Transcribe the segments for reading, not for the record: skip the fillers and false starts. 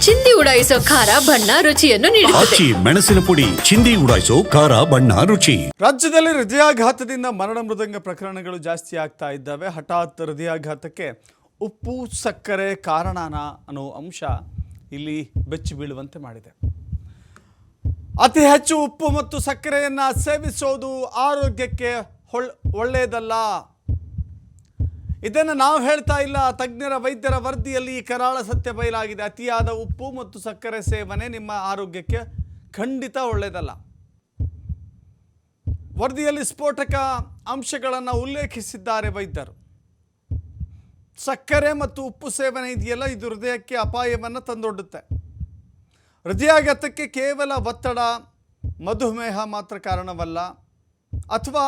ಚಿಂದಿ ಉಡಾಯಿಸೋ ಖಾರ ಬಣ್ಣ ರುಚಿಯನ್ನು ನೀಡುತ್ತದೆ. ಆಚಿ ಮೆಣಸಿನ ಪುಡಿ ಚಿಂದಿ ಉಡಾಯಿಸೋ ಖಾರ ಬಣ್ಣ ರುಚಿ. ರಾಜ್ಯದಲ್ಲಿ ಹೃದಯಾಘಾತದಿಂದ ಮರಣ ಮೃದಂಗ ಪ್ರಕರಣಗಳು ಜಾಸ್ತಿ ಆಗ್ತಾ ಇದ್ದಾವೆ. ಹಠಾತ್ ಹೃದಯಾಘಾತಕ್ಕೆ ಉಪ್ಪು ಸಕ್ಕರೆ ಕಾರಣನ ಅನ್ನೋ ಅಂಶ ಇಲ್ಲಿ ಬೆಚ್ಚಿ ಬೀಳುವಂತೆ ಮಾಡಿದೆ. ಅತಿ ಹೆಚ್ಚು ಉಪ್ಪು ಮತ್ತು ಸಕ್ಕರೆಯನ್ನು ಸೇವಿಸೋದು ಆರೋಗ್ಯಕ್ಕೆ ಒಳ್ಳೆಯದಲ್ಲ. ಇದನ್ನು ನಾವು ಹೇಳ್ತಾ ಇಲ್ಲ, ತಜ್ಞರ ವೈದ್ಯರ ವರದಿಯಲ್ಲಿ ಈ ಕರಾಳ ಸತ್ಯ ಬಯಲಾಗಿದೆ. ಅತಿಯಾದ ಉಪ್ಪು ಮತ್ತು ಸಕ್ಕರೆ ಸೇವನೆ ನಿಮ್ಮ ಆರೋಗ್ಯಕ್ಕೆ ಖಂಡಿತ ಒಳ್ಳೆಯದಲ್ಲ. ವರದಿಯಲ್ಲಿ ಸ್ಫೋಟಕ ಅಂಶಗಳನ್ನು ಉಲ್ಲೇಖಿಸಿದ್ದಾರೆ ವೈದ್ಯರು. ಸಕ್ಕರೆ ಮತ್ತು ಉಪ್ಪು ಸೇವನೆ ಇದೆಯಲ್ಲ, ಇದು ಹೃದಯಕ್ಕೆ ಅಪಾಯವನ್ನು ತಂದೊಡ್ಡುತ್ತೆ. ಹೃದಯಾಘಾತಕ್ಕೆ ಕೇವಲ ಒತ್ತಡ, ಮಧುಮೇಹ ಮಾತ್ರ ಕಾರಣವಲ್ಲ, ಅಥವಾ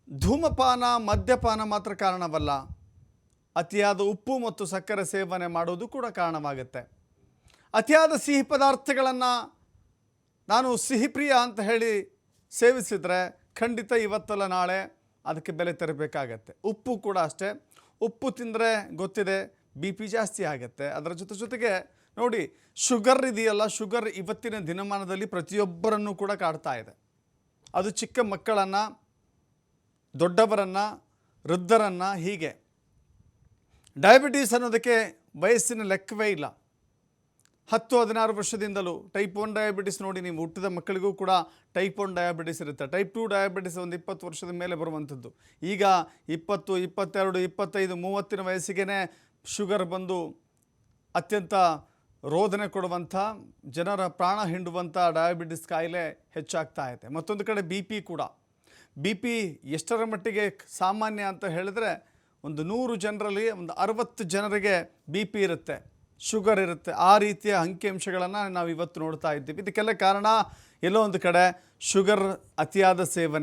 ಧೂಮಪಾನ ಮದ್ಯಪಾನ ಮಾತ್ರ ಕಾರಣವಲ್ಲ. ಅತಿಯಾದ ಉಪ್ಪು ಮತ್ತು ಸಕ್ಕರೆ ಸೇವನೆ ಮಾಡೋದು ಕೂಡ ಕಾರಣವಾಗುತ್ತೆ. ಅತಿಯಾದ ಸಿಹಿ ಪದಾರ್ಥಗಳನ್ನು ನಾನು ಸಿಹಿಪ್ರಿಯ ಅಂತ ಹೇಳಿ ಸೇವಿಸಿದರೆ ಖಂಡಿತ ಇವತ್ತಲ್ಲ ನಾಳೆ ಅದಕ್ಕೆ ಬೆಲೆ ತೆರಬೇಕಾಗತ್ತೆ. ಉಪ್ಪು ಕೂಡ ಅಷ್ಟೇ. ಉಪ್ಪು ತಿಂದರೆ ಗೊತ್ತಿದೆ BP ಜಾಸ್ತಿ ಆಗುತ್ತೆ. ಅದರ ಜೊತೆಗೆ ನೋಡಿ, ಶುಗರ್ ಇದೆಯಲ್ಲ, ಶುಗರ್ ಇವತ್ತಿನ ದಿನಮಾನದಲ್ಲಿ ಪ್ರತಿಯೊಬ್ಬರನ್ನು ಕೂಡ ಕಾಡ್ತಾ ಇದೆ. ಅದು ಚಿಕ್ಕ ಮಕ್ಕಳನ್ನು, ದೊಡ್ಡವರನ್ನು, ವೃದ್ಧರನ್ನು, ಹೀಗೆ ಡಯಾಬಿಟೀಸ್ ಅನ್ನೋದಕ್ಕೆ ವಯಸ್ಸಿನ ಲೆಕ್ಕವೇ ಇಲ್ಲ. 10-16 ವರ್ಷದಿಂದಲೂ ಟೈಪ್ 1 ಡಯಾಬಿಟಿಸ್ ನೋಡಿ, ನೀವು ಹುಟ್ಟಿದ ಮಕ್ಕಳಿಗೂ ಕೂಡ ಟೈಪ್ 1 ಡಯಾಬಿಟಿಸ್ ಇರುತ್ತೆ. ಟೈಪ್ 2 ಡಯಾಬಿಟಿಸ್ ಒಂದು 20 ವರ್ಷದ ಮೇಲೆ ಬರುವಂಥದ್ದು. ಈಗ 20, 22, 25, 30 ವಯಸ್ಸಿಗೆ ಶುಗರ್ ಬಂದು ಅತ್ಯಂತ ರೋದನೆ ಕೊಡುವಂಥ, ಜನರ ಪ್ರಾಣ ಹಿಂಡುವಂಥ ಡಯಾಬಿಟಿಸ್ ಕಾಯಿಲೆ ಹೆಚ್ಚಾಗ್ತಾ ಇದೆ. ಮತ್ತೊಂದು ಕಡೆ BP ಕೂಡ. BP ಎಷ್ಟರ ಮಟ್ಟಿಗೆ ಸಾಮಾನ್ಯ ಅಂತ ಹೇಳಿದ್ರೆ, ಒಂದು 100 ಜನರಲ್ಲಿ ಒಂದು 60 ಜನರಿಗೆ BP ಇರುತ್ತೆ, ಶುಗರ್ ಇರುತ್ತೆ. ಆ ರೀತಿಯ ಅಂಕಿಅಂಶಗಳನ್ನು ನಾವು ಇವತ್ತು ನೋಡ್ತಾ ಇದ್ದೀವಿ. ಇದಕ್ಕೆಲ್ಲ ಕಾರಣ ಎಲ್ಲೋ ಒಂದು ಕಡೆ ಶುಗರ್ ಅತಿಯಾದ ಸೇವನೆ.